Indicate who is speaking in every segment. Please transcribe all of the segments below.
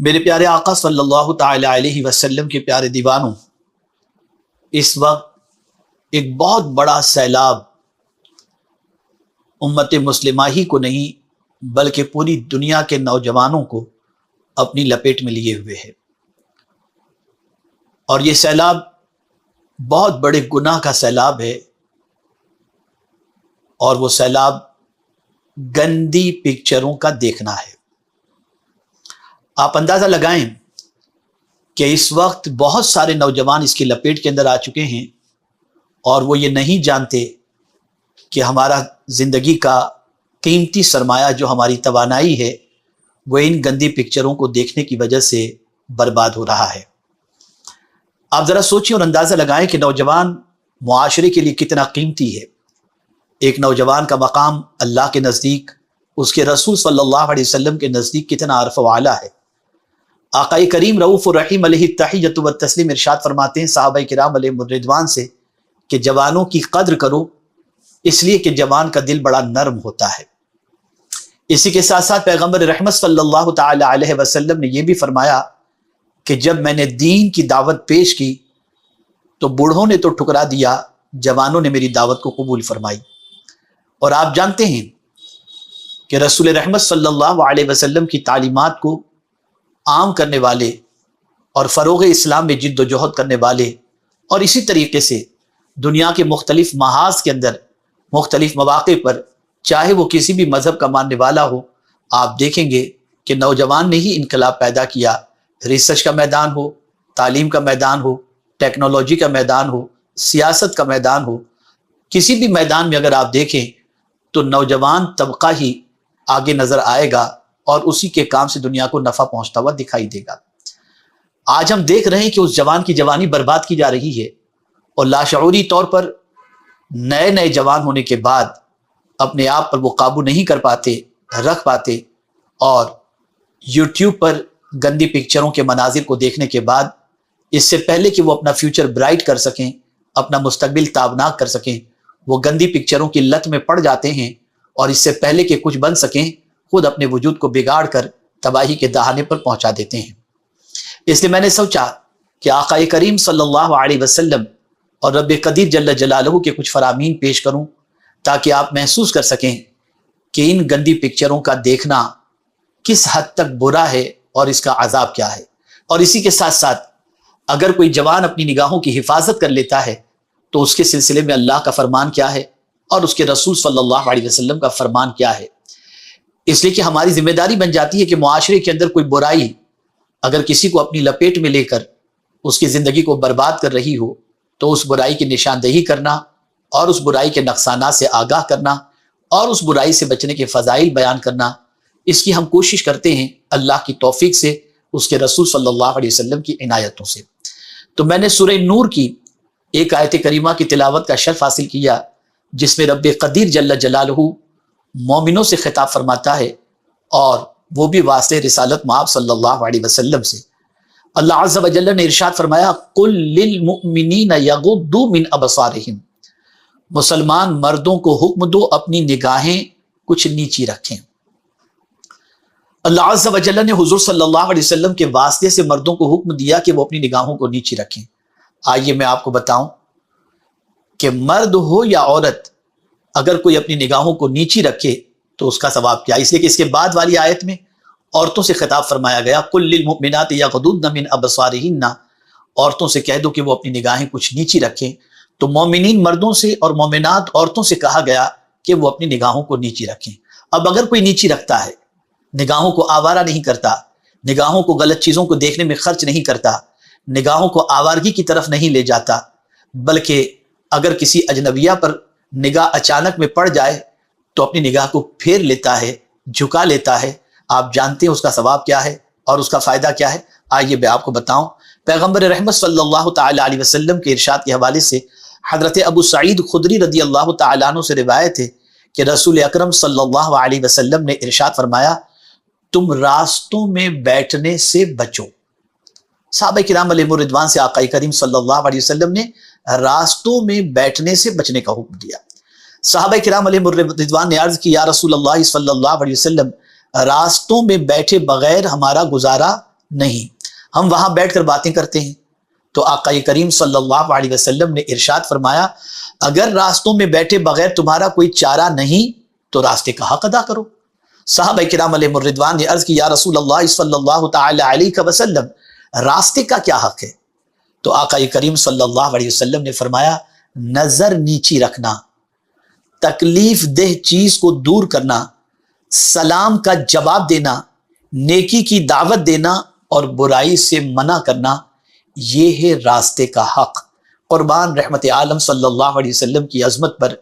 Speaker 1: میرے پیارے آقا صلی اللہ تعالی علیہ وسلم کے پیارے دیوانوں، اس وقت ایک بہت بڑا سیلاب امت مسلمہ ہی کو نہیں بلکہ پوری دنیا کے نوجوانوں کو اپنی لپیٹ میں لیے ہوئے ہے، اور یہ سیلاب بہت بڑے گناہ کا سیلاب ہے، اور وہ سیلاب گندی پکچروں کا دیکھنا ہے۔ آپ اندازہ لگائیں کہ اس وقت بہت سارے نوجوان اس کی لپیٹ کے اندر آ چکے ہیں، اور وہ یہ نہیں جانتے کہ ہمارا زندگی کا قیمتی سرمایہ جو ہماری توانائی ہے وہ ان گندی پکچروں کو دیکھنے کی وجہ سے برباد ہو رہا ہے۔ آپ ذرا سوچیں اور اندازہ لگائیں کہ نوجوان معاشرے کے لیے کتنا قیمتی ہے۔ ایک نوجوان کا مقام اللہ کے نزدیک، اس کے رسول صلی اللہ علیہ وسلم کے نزدیک کتنا عرف و اعلیٰ ہے۔ آقا کریم رؤوف الرحیم علیہ التحیۃ والتسلیم ارشاد فرماتے ہیں صحابہ کرام علیہم الرضوان سے کہ جوانوں کی قدر کرو، اس لیے کہ جوان کا دل بڑا نرم ہوتا ہے۔ اسی کے ساتھ ساتھ پیغمبر رحمت صلی اللہ تعالی علیہ وسلم نے یہ بھی فرمایا کہ جب میں نے دین کی دعوت پیش کی تو بوڑھوں نے تو ٹھکرا دیا، جوانوں نے میری دعوت کو قبول فرمائی۔ اور آپ جانتے ہیں کہ رسول رحمت صلی اللہ علیہ وسلم کی تعلیمات کو عام کرنے والے اور فروغ اسلام میں جد و جہد کرنے والے، اور اسی طریقے سے دنیا کے مختلف محاذ کے اندر مختلف مواقع پر چاہے وہ کسی بھی مذہب کا ماننے والا ہو، آپ دیکھیں گے کہ نوجوان نے ہی انقلاب پیدا کیا۔ ریسرچ کا میدان ہو، تعلیم کا میدان ہو، ٹیکنالوجی کا میدان ہو، سیاست کا میدان ہو، کسی بھی میدان میں اگر آپ دیکھیں تو نوجوان طبقہ ہی آگے نظر آئے گا، اور اسی کے کام سے دنیا کو نفع پہنچتا ہوا دکھائی دے گا۔ آج ہم دیکھ رہے ہیں کہ اس جوان کی جوانی برباد کی جا رہی ہے، اور لاشعوری طور پر نئے جوان ہونے کے بعد اپنے آپ پر وہ قابو نہیں کر پاتے، رکھ پاتے، اور یوٹیوب پر گندی پکچروں کے مناظر کو دیکھنے کے بعد اس سے پہلے کہ وہ اپنا فیوچر برائٹ کر سکیں، اپنا مستقبل تابناک کر سکیں، وہ گندی پکچروں کی لت میں پڑ جاتے ہیں، اور اس سے پہلے کہ کچھ بن سکیں خود اپنے وجود کو بگاڑ کر تباہی کے دہانے پر پہنچا دیتے ہیں۔ اس لیے میں نے سوچا کہ آقا کریم صلی اللہ علیہ وسلم اور رب قدیر جل جلالہ کے کچھ فرامین پیش کروں تاکہ آپ محسوس کر سکیں کہ ان گندی پکچروں کا دیکھنا کس حد تک برا ہے اور اس کا عذاب کیا ہے۔ اور اسی کے ساتھ ساتھ اگر کوئی جوان اپنی نگاہوں کی حفاظت کر لیتا ہے تو اس کے سلسلے میں اللہ کا فرمان کیا ہے اور اس کے رسول صلی اللہ علیہ وسلم کا فرمان کیا ہے۔ اس لیے کہ ہماری ذمہ داری بن جاتی ہے کہ معاشرے کے اندر کوئی برائی اگر کسی کو اپنی لپیٹ میں لے کر اس کی زندگی کو برباد کر رہی ہو تو اس برائی کی نشاندہی کرنا، اور اس برائی کے نقصانات سے آگاہ کرنا، اور اس برائی سے بچنے کے فضائل بیان کرنا، اس کی ہم کوشش کرتے ہیں اللہ کی توفیق سے، اس کے رسول صلی اللہ علیہ وسلم کی عنایتوں سے۔ تو میں نے سورہ نور کی ایک آیت کریمہ کی تلاوت کا شرف حاصل کیا جس میں رب قدیر جل جلالہ مومنوں سے خطاب فرماتا ہے، اور وہ بھی واسطے رسالت مآب صلی اللہ علیہ وسلم سے۔ اللہ عز و جل نے ارشاد فرمایا قل للمؤمنین یغضوا من ابصارہم، مسلمان مردوں کو حکم دو اپنی نگاہیں کچھ نیچی رکھیں۔ اللہ عز و جل نے حضور صلی اللہ علیہ وسلم کے واسطے سے مردوں کو حکم دیا کہ وہ اپنی نگاہوں کو نیچی رکھیں۔ آئیے میں آپ کو بتاؤں کہ مرد ہو یا عورت اگر کوئی اپنی نگاہوں کو نیچی رکھے تو اس کا ثواب کیا؟ اس لیے کہ اس کے بعد والی آیت میں عورتوں سے خطاب فرمایا گیا قل للمؤمنات یغضضن من ابصارہن، عورتوں سے کہہ دو کہ وہ اپنی نگاہیں کچھ نیچی رکھیں۔ تو مومنین مردوں سے اور مومنات عورتوں سے کہا گیا کہ وہ اپنی نگاہوں کو نیچی رکھیں۔ اب اگر کوئی نیچی رکھتا ہے، نگاہوں کو آوارہ نہیں کرتا، نگاہوں کو غلط چیزوں کو دیکھنے میں خرچ نہیں کرتا، نگاہوں کو آوارگی کی طرف نہیں لے جاتا، بلکہ اگر کسی اجنبیہ پر نگاہ اچانک میں پڑ جائے تو اپنی نگاہ کو پھیر لیتا ہے، جھکا لیتا ہے، آپ جانتے ہیں اس کا ثواب کیا ہے اور اس کا فائدہ کیا ہے؟ آئیے میں آپ کو بتاؤں۔ پیغمبر رحمت صلی اللہ تعالی علیہ وسلم کے ارشاد کے حوالے سے حضرت ابو سعید خدری رضی اللہ تعالیٰ عنہ سے روایت ہے کہ رسول اکرم صلی اللہ علیہ وسلم نے ارشاد فرمایا تم راستوں میں بیٹھنے سے بچو۔ صحابہ کرام علیہم الرضوان سے آقا کریم صلی اللہ علیہ وسلم نے راستوں میں بیٹھنے سے بچنے کا حکم دیا۔ صحابہ کرام علیہم الرضوان نے عرض کی یا رسول اللہ صلی اللہ علیہ وسلم، راستوں میں بیٹھے بغیر ہمارا گزارا نہیں، ہم وہاں بیٹھ کر باتیں کرتے ہیں۔ تو آقا کریم صلی اللہ علیہ وسلم نے ارشاد فرمایا اگر راستوں میں بیٹھے بغیر تمہارا کوئی چارہ نہیں تو راستے کا حق ادا کرو۔ صحابہ کرام علیہم الرضوان نے عرض کی یا رسول اللہ صلی اللہ تعالی علیہ وسلم راستے کا کیا حق ہے؟ تو آقا کریم صلی اللہ علیہ وسلم نے فرمایا نظر نیچی رکھنا، تکلیف دہ چیز کو دور کرنا، سلام کا جواب دینا، نیکی کی دعوت دینا اور برائی سے منع کرنا، یہ ہے راستے کا حق۔ قربان رحمت عالم صلی اللہ علیہ وسلم کی عظمت پر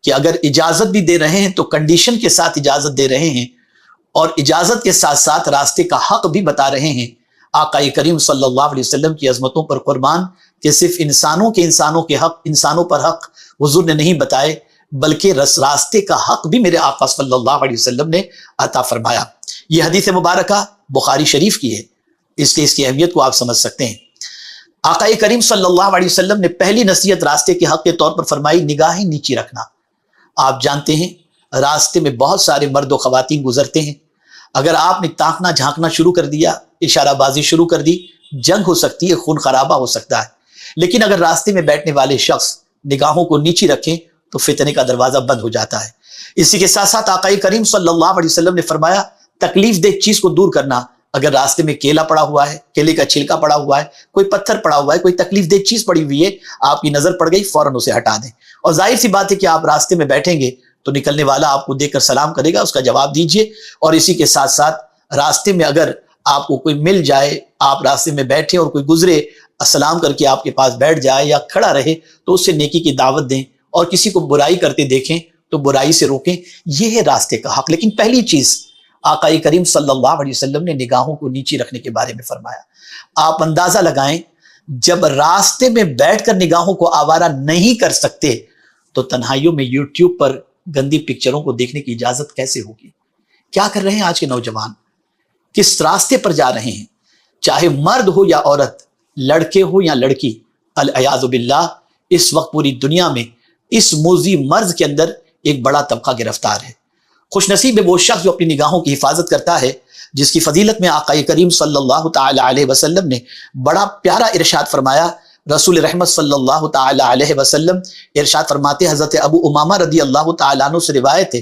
Speaker 1: کہ اگر اجازت بھی دے رہے ہیں تو کنڈیشن کے ساتھ اجازت دے رہے ہیں، اور اجازت کے ساتھ ساتھ راستے کا حق بھی بتا رہے ہیں۔ آقا کریم صلی اللہ علیہ وسلم کی عظمتوں پر قربان کہ صرف انسانوں کے حق انسانوں پر حق حضور نے نہیں بتائے، بلکہ راستے کا حق بھی میرے آقا صلی اللہ علیہ وسلم نے عطا فرمایا۔ یہ حدیث مبارکہ بخاری شریف کی ہے، اس لیے اس کی اہمیت کو آپ سمجھ سکتے ہیں۔ آقا کریم صلی اللہ علیہ وسلم نے پہلی نصیحت راستے کے حق کے طور پر فرمائی نگاہیں نیچی رکھنا۔ آپ جانتے ہیں راستے میں بہت سارے مرد و خواتین گزرتے ہیں، اگر آپ نے تاکنا جھانکنا شروع کر دیا، اشارہ بازی شروع کر دی، جنگ ہو سکتی ہے، خون خرابہ ہو سکتا ہے۔ لیکن اگر راستے میں بیٹھنے والے شخص نگاہوں کو نیچی رکھیں تو فتنے کا دروازہ بند ہو جاتا ہے۔ اسی کے ساتھ ساتھ آقا کریم صلی اللہ علیہ وسلم نے فرمایا تکلیف دہ چیز کو دور کرنا۔ اگر راستے میں کیلا پڑا ہوا ہے، کیلے کا چھلکا پڑا ہوا ہے، کوئی پتھر پڑا ہوا ہے، کوئی تکلیف دہ چیز پڑی ہوئی ہے، آپ کی نظر پڑ گئی، فوراً اسے ہٹا دیں۔ اور ظاہر سی بات ہے کہ آپ راستے میں بیٹھیں گے تو نکلنے والا آپ کو دیکھ کر سلام کرے گا، اس کا جواب دیجئے۔ اور اسی کے ساتھ ساتھ راستے میں اگر آپ کو کوئی مل جائے، آپ راستے میں بیٹھے اور کوئی گزرے، السلام کر کے آپ کے پاس بیٹھ جائے یا کھڑا رہے تو اس سے نیکی کی دعوت دیں، اور کسی کو برائی کرتے دیکھیں تو برائی سے روکیں۔ یہ ہے راستے کا حق۔ لیکن پہلی چیز آقا کریم صلی اللہ علیہ وسلم نے نگاہوں کو نیچی رکھنے کے بارے میں فرمایا۔ آپ اندازہ لگائیں جب راستے میں بیٹھ کر نگاہوں کو آوارہ نہیں کر سکتے تو تنہائیوں میں یوٹیوب پر گندی پکچروں کو دیکھنے کی اجازت کیسے ہوگی؟ کیا کر رہے ہیں آج کے نوجوان؟ کس راستے پر جا رہے ہیں؟ چاہے مرد ہو یا عورت، لڑکے ہو یا لڑکی، العیاذ باللہ اس وقت پوری دنیا میں اس موذی مرض کے اندر ایک بڑا طبقہ گرفتار ہے۔ خوش نصیب ہے وہ شخص جو اپنی نگاہوں کی حفاظت کرتا ہے، جس کی فضیلت میں آقا کریم صلی اللہ تعالی علیہ وسلم نے بڑا پیارا ارشاد فرمایا۔ رسول رحمت صلی اللہ تعالی علیہ وسلم ارشاد فرماتے، حضرت ابو امامہ رضی اللہ تعالی عنہ سے روایت ہے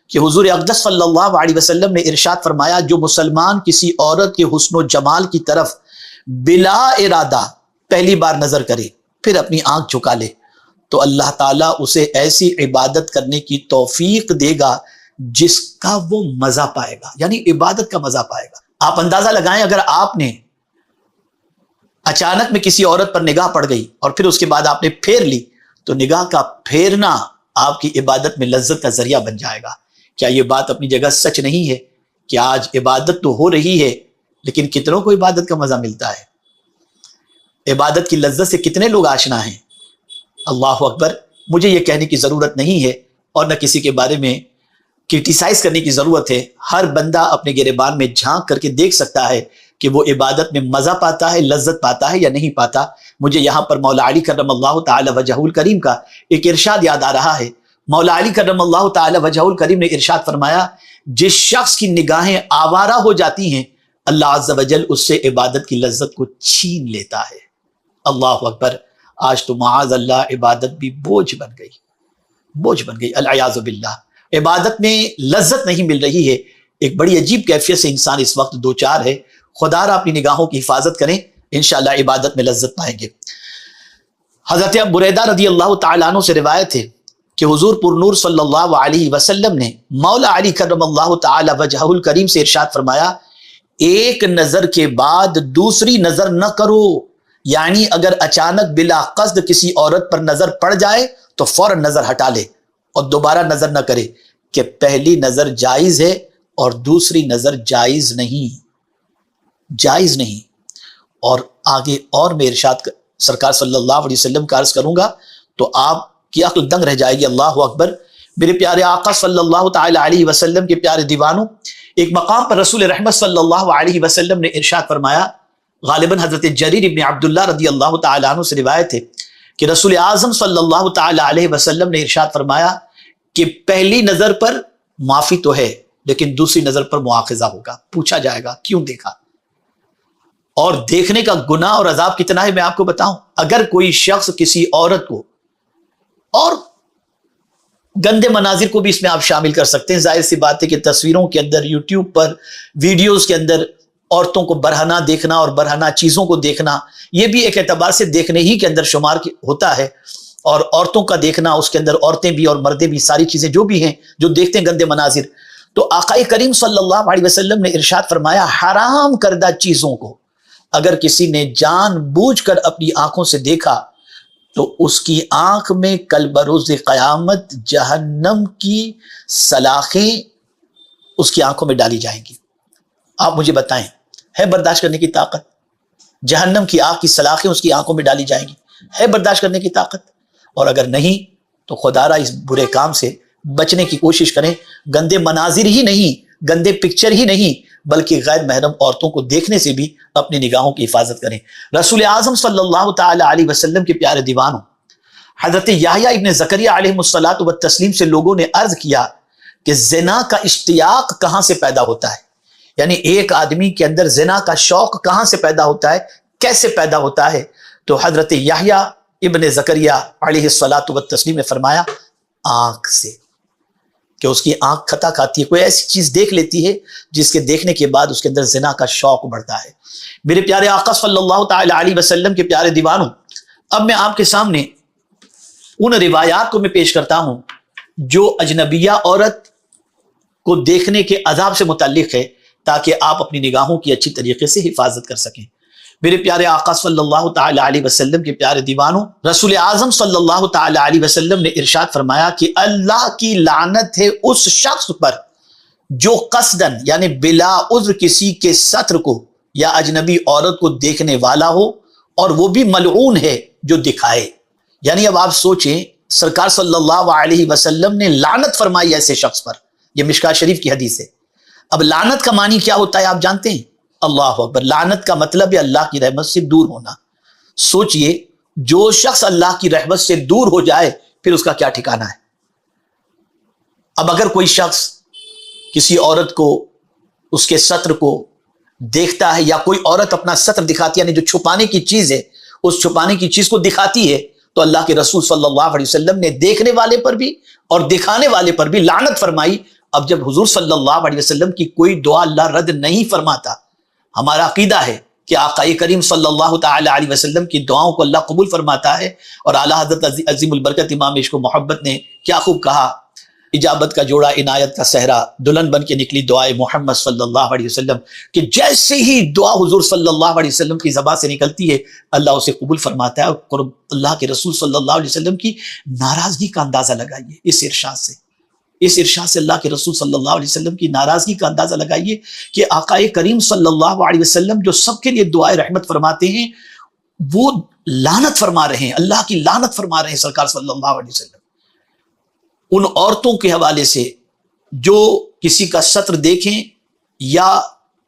Speaker 1: کہ حضور اقدس صلی اللہ علیہ وسلم نے ارشاد فرمایا جو مسلمان کسی عورت کے حسن و جمال کی طرف بلا ارادہ پہلی بار نظر کرے پھر اپنی آنکھ جھکا لے تو اللہ تعالیٰ اسے ایسی عبادت کرنے کی توفیق دے گا جس کا وہ مزہ پائے گا، یعنی عبادت کا مزہ پائے گا۔ آپ اندازہ لگائیں اگر آپ نے اچانک میں کسی عورت پر نگاہ پڑ گئی اور پھر اس کے بعد آپ نے پھیر لی تو نگاہ کا پھیرنا آپ کی عبادت میں لذت کا ذریعہ بن جائے گا۔ کیا یہ بات اپنی جگہ سچ نہیں ہے کہ آج عبادت تو ہو رہی ہے لیکن کتنوں کو عبادت کا مزہ ملتا ہے؟ عبادت کی لذت سے کتنے لوگ آشنا ہیں؟ اللہ اکبر۔ مجھے یہ کہنے کی ضرورت نہیں ہے اور نہ کسی کے بارے میں کرٹیسائز کرنے کی ضرورت ہے۔ ہر بندہ اپنے گریبان میں جھانک کر کے دیکھ سکتا ہے کہ وہ عبادت میں مزہ پاتا ہے، لذت پاتا ہے یا نہیں پاتا۔ مجھے یہاں پر مولا علی کرم اللہ تعالی وجہہ الکریم کا ایک ارشاد یاد آ رہا ہے۔ مولا علی کرم اللہ تعالی وجہہ الکریم نے ارشاد فرمایا جس شخص کی نگاہیں آوارہ ہو جاتی ہیں اللہ عز و جل اس سے عبادت کی لذت کو چھین لیتا ہے۔ اللہ اکبر۔ آج تو معاذ اللہ عبادت بھی بوجھ بن گئی، العیاذ باللہ۔ عبادت میں لذت نہیں مل رہی ہے، ایک بڑی عجیب کیفیت سے انسان اس وقت دوچار ہے۔ خدا را اپنی نگاہوں کی حفاظت کریں، انشاءاللہ عبادت میں لذت پائیں گے۔ حضرت بریدہ رضی اللہ تعالیٰ عنہ سے روایت ہے کہ حضور پر نور صلی اللہ علیہ وسلم نے مولا علی کرم اللہ تعالی وجہہ الکریم سے ارشاد فرمایا ایک نظر کے بعد دوسری نظر نہ کرو، یعنی اگر اچانک بلا قصد کسی عورت پر نظر پڑ جائے تو فوراً نظر ہٹا لے اور دوبارہ نظر نہ کرے کہ پہلی نظر جائز ہے اور دوسری نظر جائز نہیں۔ اور آگے اور میں ارشاد سرکار صلی اللہ علیہ وسلم کا عرض کروں گا تو آپ کی عقل دنگ رہ جائے گی۔ اللہ اکبر۔ میرے پیارے آقا صلی اللہ تعالی علیہ وسلم کے پیارے دیوانوں، ایک مقام پر رسول رحمت صلی اللہ علیہ وسلم نے ارشاد فرمایا، غالباً حضرت جریر ابن عبداللہ رضی اللہ تعالیٰ عنہ سے روایت ہے کہ رسول اعظم صلی اللہ تعالی علیہ وسلم نے ارشاد فرمایا کہ پہلی نظر پر معافی تو ہے لیکن دوسری نظر پر مواخذہ ہوگا۔ پوچھا جائے گا کیوں دیکھا؟ اور دیکھنے کا گناہ اور عذاب کتنا ہے میں آپ کو بتاؤں. اگر کوئی شخص کسی عورت کو، اور گندے مناظر کو بھی اس میں آپ شامل کر سکتے ہیں، ظاہر سی بات ہے کہ تصویروں کے اندر، یوٹیوب پر، ویڈیوز کے اندر عورتوں کو برہنہ دیکھنا اور برہنہ چیزوں کو دیکھنا، یہ بھی ایک اعتبار سے دیکھنے ہی کے اندر شمار ہوتا ہے. اور عورتوں کا دیکھنا، اس کے اندر عورتیں بھی اور مردیں بھی، ساری چیزیں جو بھی ہیں جو دیکھتے ہیں گندے مناظر. تو آقا کریم صلی اللہ علیہ وسلم نے ارشاد فرمایا، حرام کردہ چیزوں کو اگر کسی نے جان بوجھ کر اپنی آنکھوں سے دیکھا تو اس کی آنکھ میں کل بروز قیامت جہنم کی سلاخیں اس کی آنکھوں میں ڈالی جائیں گی. آپ مجھے بتائیں، ہے برداشت کرنے کی طاقت؟ جہنم کی آگ کی سلاخیں اس کی آنکھوں میں ڈالی جائیں گی، ہے برداشت کرنے کی طاقت؟ اور اگر نہیں تو خدا را اس برے کام سے بچنے کی کوشش کریں. گندے مناظر ہی نہیں، گندے پکچر ہی نہیں، بلکہ غیر محرم عورتوں کو دیکھنے سے بھی اپنی نگاہوں کی حفاظت کریں. رسول اعظم صلی اللہ تعالی علیہ وسلم کے پیارے دیوانوں، حضرت یحییٰ ابن زکریا علیہ الصلاۃ والتسلیم سے لوگوں نے عرض کیا کہ زنا کا اشتیاق کہاں سے پیدا ہوتا ہے، یعنی ایک آدمی کے اندر زنا کا شوق کہاں سے پیدا ہوتا ہے، کیسے پیدا ہوتا ہے؟ تو حضرت یحییٰ ابن زکریا علیہ الصلاۃ والتسلیم نے فرمایا، آنکھ سے، کہ اس کی آنکھ کھتا کھاتی ہے، کوئی ایسی چیز دیکھ لیتی ہے جس کے دیکھنے کے بعد اس کے اندر زنا کا شوق بڑھتا ہے. میرے پیارے آقا صلی اللہ تعالی علیہ وسلم کے پیارے دیوانوں، اب میں آپ کے سامنے ان روایات کو میں پیش کرتا ہوں جو اجنبیہ عورت کو دیکھنے کے عذاب سے متعلق ہے، تاکہ آپ اپنی نگاہوں کی اچھی طریقے سے حفاظت کر سکیں. میرے پیارے آقا صلی اللہ تعالی علیہ وسلم کے پیارے دیوانوں، رسول اعظم صلی اللہ تعالی علیہ وسلم نے ارشاد فرمایا کہ اللہ کی لعنت ہے اس شخص پر جو قصدن یعنی بلا عذر کسی کے ستر کو یا اجنبی عورت کو دیکھنے والا ہو، اور وہ بھی ملعون ہے جو دکھائے. یعنی اب آپ سوچیں، سرکار صلی اللہ علیہ وسلم نے لعنت فرمائی ایسے شخص پر. یہ مشکاۃ شریف کی حدیث ہے. اب لعنت کا معنی کیا ہوتا ہے آپ جانتے ہیں؟ اللہ اکبر. لعنت کا مطلب ہے اللہ کی رحمت سے دور ہونا. سوچئے، جو شخص اللہ کی رحمت سے دور ہو جائے پھر اس کا کیا ٹھکانہ ہے. اب اگر کوئی شخص کسی عورت کو، اس کے ستر کو دیکھتا ہے، یا کوئی عورت اپنا ستر دکھاتی ہے، یعنی جو چھپانے کی چیز ہے اس چھپانے کی چیز کو دکھاتی ہے، تو اللہ کے رسول صلی اللہ علیہ وسلم نے دیکھنے والے پر بھی اور دکھانے والے پر بھی لعنت فرمائی. اب جب حضور صلی اللہ علیہ وسلم کی کوئی دعا اللہ رد نہیں فرماتا، ہمارا عقیدہ ہے کہ آقا کریم صلی اللہ تعالی علیہ وسلم کی دعاؤں کو اللہ قبول فرماتا ہے. اور اعلیٰ حضرت عظیم البرکت امام عشق و محبت نے کیا خوب کہا، اجابت کا جوڑا عنایت کا صحرا، دلہن بن کے نکلی دعائے محمد صلی اللہ علیہ وسلم، کہ جیسے ہی دعا حضور صلی اللہ علیہ وسلم کی زبان سے نکلتی ہے اللہ اسے قبول فرماتا ہے. اور اللہ کے رسول صلی اللہ علیہ وسلم کی ناراضگی کا اندازہ لگائیے اس ارشاد سے، اس ارشاد سے اللہ کے رسول صلی اللہ علیہ وسلم کی ناراضگی کا اندازہ لگائیے کہ آقا کریم صلی اللہ علیہ وسلم جو سب کے لیے دعائے رحمت فرماتے ہیں، وہ لعنت فرما رہے ہیں، اللہ کی لعنت فرما رہے ہیں سرکار صلی اللہ علیہ وسلم ان عورتوں کے حوالے سے جو کسی کا ستر دیکھیں، یا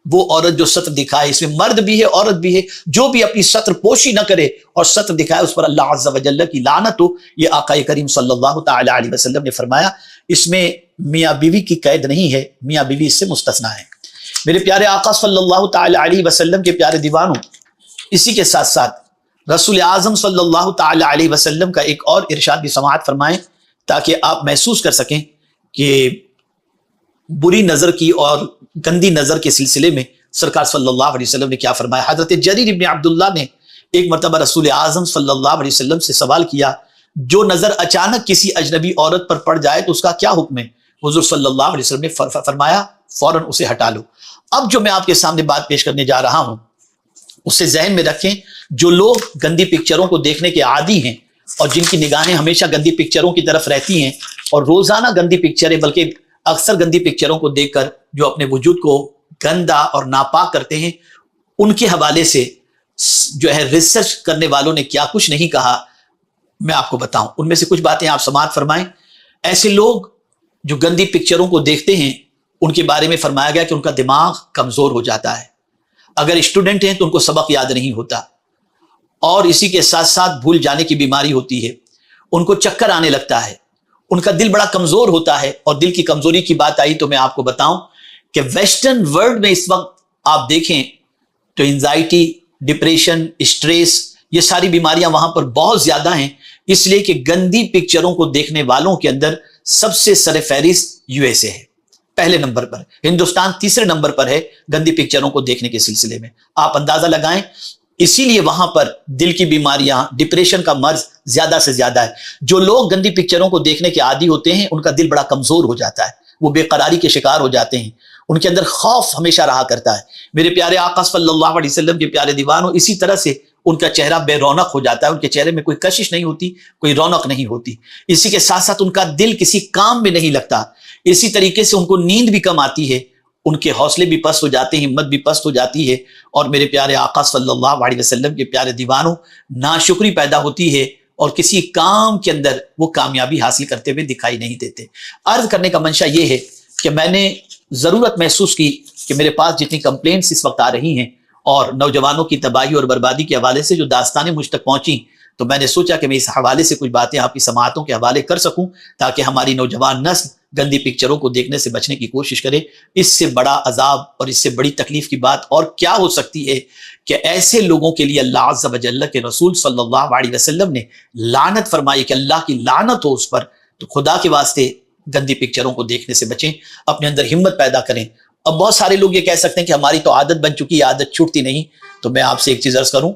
Speaker 1: وہ عورت جو ستر دکھائے. اس میں مرد بھی ہے عورت بھی ہے، جو بھی اپنی ستر پوشی نہ کرے اور ستر دکھائے اس پر اللہ عز و جل کی لعنت ہو. یہ آقا کریم صلی اللہ تعالی علیہ وسلم نے فرمایا. اس میں میاں بیوی کی قید نہیں ہے، میاں بیوی اس سے مستثنا ہے. میرے پیارے آقا صلی اللہ تعالی علیہ وسلم کے پیارے دیوانوں، اسی کے ساتھ ساتھ رسول اعظم صلی اللہ تعالی علیہ وسلم کا ایک اور ارشاد بھی سماعت فرمائیں، تاکہ آپ محسوس کر سکیں کہ بری نظر کی اور گندی نظر کے سلسلے میں سرکار صلی اللہ علیہ وسلم نے کیا فرمایا. حضرت جریر ابن عبداللہ نے ایک مرتبہ رسول اعظم صلی اللہ علیہ وسلم سے سوال کیا، جو نظر اچانک کسی اجنبی عورت پر پڑ جائے تو اس کا کیا حکم ہے؟ حضور صلی اللہ علیہ وسلم نے فرمایا، فوراً اسے ہٹا لو. اب جو میں آپ کے سامنے بات پیش کرنے جا رہا ہوں اسے ذہن میں رکھیں. جو لوگ گندی پکچروں کو دیکھنے کے عادی ہیں اور جن کی نگاہیں ہمیشہ گندی پکچروں کی طرف رہتی ہیں اور روزانہ گندی پکچریں، بلکہ اکثر گندی پکچروں کو دیکھ کر جو اپنے وجود کو گندا اور ناپاک کرتے ہیں، ان کے حوالے سے جو ہے ریسرچ کرنے والوں نے کیا کچھ نہیں کہا، میں آپ کو بتاؤں. ان میں سے کچھ باتیں آپ سماعت فرمائیں. ایسے لوگ جو گندی پکچروں کو دیکھتے ہیں، ان کے بارے میں فرمایا گیا کہ ان کا دماغ کمزور ہو جاتا ہے. اگر اسٹوڈنٹ ہیں تو ان کو سبق یاد نہیں ہوتا، اور اسی کے ساتھ ساتھ بھول جانے کی بیماری ہوتی ہے. ان کو چکر آنے لگتا ہے، ان کا دل بڑا کمزور ہوتا ہے. اور دل کی کمزوری کی بات آئی تو میں آپ کو بتاؤں کہ ویسٹرن ورلڈ میں اس وقت آپ دیکھیں تو انزائٹی ڈپریشن، اسٹریس، یہ ساری بیماریاں وہاں پر بہت زیادہ ہیں، اس لیے کہ گندی پکچروں کو دیکھنے والوں کے اندر سب سے سر فہرست USA ہے، پہلے نمبر پر۔ ہندوستان تیسرے نمبر پر ہے گندی پکچروں کو دیکھنے کے سلسلے میں۔ آپ اندازہ لگائیں، اسی لیے وہاں پر دل کی بیماریاں، ڈپریشن کا مرض زیادہ سے زیادہ ہے۔ جو لوگ گندی پکچروں کو دیکھنے کے عادی ہوتے ہیں ان کا دل بڑا کمزور ہو جاتا ہے، وہ بے قراری کے شکار ہو جاتے ہیں، ان کے اندر خوف ہمیشہ رہا کرتا ہے۔ میرے پیارے آقا صلی اللہ علیہ وسلم کے پیارے دیوانوں، اسی طرح سے ان کا چہرہ بے رونق ہو جاتا ہے، ان کے چہرے میں کوئی کشش نہیں ہوتی، کوئی رونق نہیں ہوتی۔ اسی کے ساتھ ساتھ ان کا دل کسی کام میں نہیں لگتا، اسی طریقے سے ان کو نیند بھی کم آتی ہے، ان کے حوصلے بھی پست ہو جاتے ہیں، ہمت بھی پست ہو جاتی ہے، اور میرے پیارے آقا صلی اللہ علیہ وسلم کے پیارے دیوانوں، ناشکری پیدا ہوتی ہے اور کسی کام کے اندر وہ کامیابی حاصل کرتے ہوئے دکھائی نہیں دیتے۔ عرض کرنے کا منشا یہ ہے کہ میں نے ضرورت محسوس کی کہ میرے پاس جتنی کمپلینٹس اس وقت آ رہی ہیں اور نوجوانوں کی تباہی اور بربادی کے حوالے سے جو داستانیں مجھ تک پہنچیں، تو میں نے سوچا کہ میں اس حوالے سے کچھ باتیں آپ کی سماعتوں کے حوالے کر سکوں تاکہ ہماری نوجوان نسل گندی پکچروں کو دیکھنے سے بچنے کی کوشش کرے۔ اس سے بڑا عذاب اور اس سے بڑی تکلیف کی بات اور کیا ہو سکتی ہے کہ ایسے لوگوں کے لیے اللہ عز و جل کے رسول صلی اللہ علیہ وسلم نے لعنت فرمائی کہ اللہ کی لعنت ہو اس پر۔ تو خدا کے واسطے گندی پکچروں کو دیکھنے سے بچیں، اپنے اندر ہمت پیدا کریں۔ اب بہت سارے لوگ یہ کہہ سکتے ہیں کہ ہماری تو عادت بن چکی ہے، عادت چھوٹتی نہیں، تو میں آپ سے ایک چیز عرض کروں،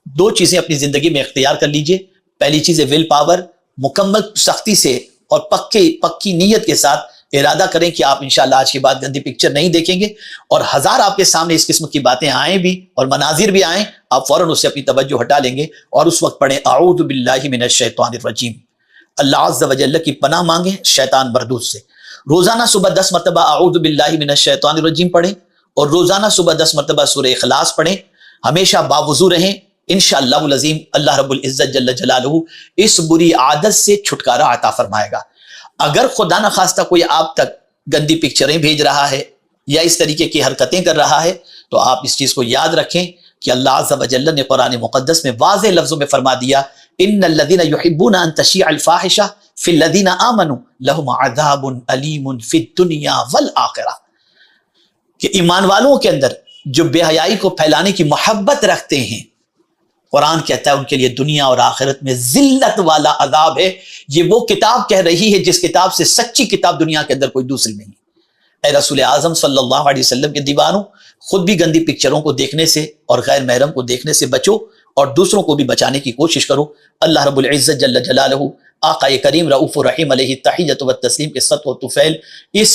Speaker 1: دو چیزیں اپنی زندگی میں اختیار کر لیجئے۔ پہلی چیز ہے ول پاور، مکمل سختی سے اور پکی نیت کے ساتھ ارادہ کریں کہ آپ انشاءاللہ آج کے بعد گندی پکچر نہیں دیکھیں گے، اور ہزار آپ کے سامنے اس قسم کی باتیں آئیں بھی اور مناظر بھی آئیں، آپ فوراً اس سے اپنی توجہ ہٹا لیں گے اور اس وقت پڑھیں اعوذ باللہ من الشیطان الرجیم، اللہ عز و جل کی پناہ مانگیں شیطان مردود سے۔ روزانہ صبح 10 مرتبہ اعوذ باللہ من الشیطان الرجیم پڑھیں اور روزانہ صبح 10 مرتبہ سورہ اخلاص پڑھیں۔ ہمیشہ باوضو رہیں، انشاءاللہ العظیم اللہ رب العزت جل جلالہ اس بری عادت سے چھٹکارا عطا فرمائے گا۔ اگر خدا نخواستہ کوئی آپ تک گندی پکچریں بھیج رہا ہے یا اس طریقے کی حرکتیں کر رہا ہے، تو آپ اس چیز کو یاد رکھیں کہ اللہ عز و جل نے قرآن مقدس میں واضح لفظوں میں فرما دیا، ان الذین یحبون ان تشیع الفاحشہ فی الذین آمنوا لہم عذاب علیم فی الدنیا والآخرہ، کہ ایمان والوں کے اندر جو بے حیائی کو پھیلانے کی محبت رکھتے ہیں، قرآن کہتا ہے ان کے لیے دنیا اور آخرت میں ذلت والا عذاب ہے۔ یہ وہ کتاب کہہ رہی ہے جس کتاب سے سچی کتاب دنیا کے اندر کوئی دوسری نہیں۔ اے رسول اعظم صلی اللہ علیہ وسلم کے دیوانوں، خود بھی گندی پکچروں کو دیکھنے سے اور غیر محرم کو دیکھنے سے بچو اور دوسروں کو بھی بچانے کی کوشش کرو۔ اللہ رب العزت جل جلالہ، آقا کریم رؤوف الرحیم علیہ التحیۃ والتسلیم کے صدق و طفیل اس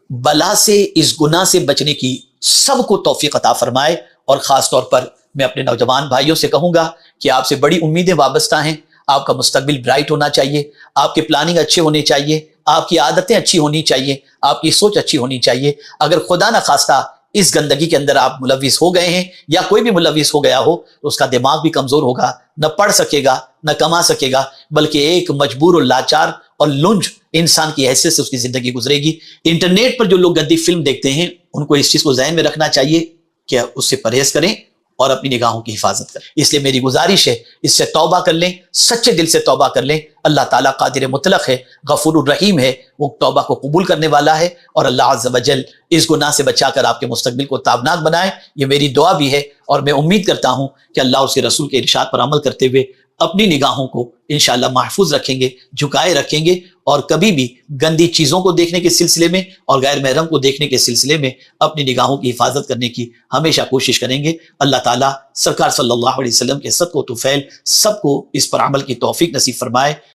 Speaker 1: بلا سے، اس گناہ سے بچنے کی سب کو توفیق عطا فرمائے۔ اور خاص طور پر میں اپنے نوجوان بھائیوں سے کہوں گا کہ آپ سے بڑی امیدیں وابستہ ہیں، آپ کا مستقبل برائٹ ہونا چاہیے، آپ کے پلاننگ اچھے ہونے چاہیے، آپ کی عادتیں اچھی ہونی چاہیے، آپ کی سوچ اچھی ہونی چاہیے۔ اگر خدا نخواستہ اس گندگی کے اندر آپ ملوث ہو گئے ہیں یا کوئی بھی ملوث ہو گیا ہو، تو اس کا دماغ بھی کمزور ہوگا، نہ پڑھ سکے گا، نہ کما سکے گا، بلکہ ایک مجبور اور لاچار اور لنج انسان کی حیثیت سے اس کی زندگی گزرے گی۔ انٹرنیٹ پر جو لوگ گندی فلم دیکھتے ہیں، ان کو اس چیز کو ذہن میں رکھنا چاہیے کہ اس سے پرہیز کریں اور اپنی نگاہوں کی حفاظت کریں۔ اس لیے میری گزارش ہے، اس سے توبہ کر لیں، سچے دل سے توبہ کر لیں۔ اللہ تعالیٰ قادر مطلق ہے، غفور الرحیم ہے، وہ توبہ کو قبول کرنے والا ہے، اور اللہ عز و جل اس گناہ سے بچا کر آپ کے مستقبل کو تابناک بنائے۔ یہ میری دعا بھی ہے، اور میں امید کرتا ہوں کہ اللہ اس کے رسول کے ارشاد پر عمل کرتے ہوئے اپنی نگاہوں کو انشاءاللہ محفوظ رکھیں گے، جھکائے رکھیں گے، اور کبھی بھی گندی چیزوں کو دیکھنے کے سلسلے میں اور غیر محرم کو دیکھنے کے سلسلے میں اپنی نگاہوں کی حفاظت کرنے کی ہمیشہ کوشش کریں گے۔ اللہ تعالیٰ سرکار صلی اللہ علیہ وسلم کے صدق و طفیل سب کو اس پر عمل کی توفیق نصیب فرمائے۔